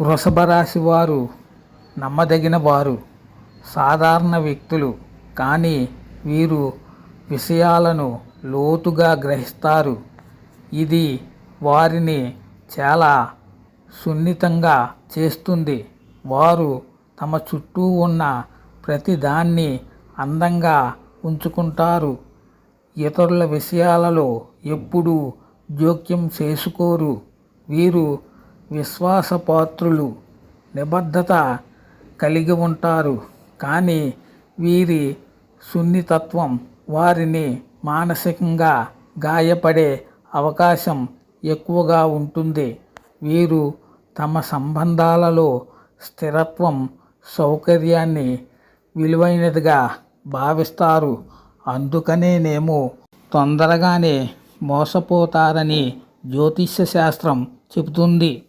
వృషభ రాశి వారు నమ్మదగిన వారు, సాధారణ వ్యక్తులు. కానీ వీరు విషయాలను లోతుగా గ్రహిస్తారు. ఇది వారిని చాలా సున్నితంగా చేస్తుంది. వారు తమ చుట్టూ ఉన్న ప్రతిదాన్ని అందంగా ఉంచుకుంటారు. ఇతరుల విషయాలలో ఎప్పుడూ జోక్యం చేసుకోరు. వీరు విశ్వాసపాత్రులు, నిబద్ధత కలిగి ఉంటారు. కానీ వీరి సున్నితత్వం వారిని మానసికంగా గాయపడే అవకాశం ఎక్కువగా ఉంటుంది. వీరు తమ సంబంధాలలో స్థిరత్వం, సౌకర్యాన్ని విలువైనదిగా భావిస్తారు. అందుకనేనేమో తొందరగానే మోసపోతారని జ్యోతిష్య శాస్త్రం చెబుతుంది.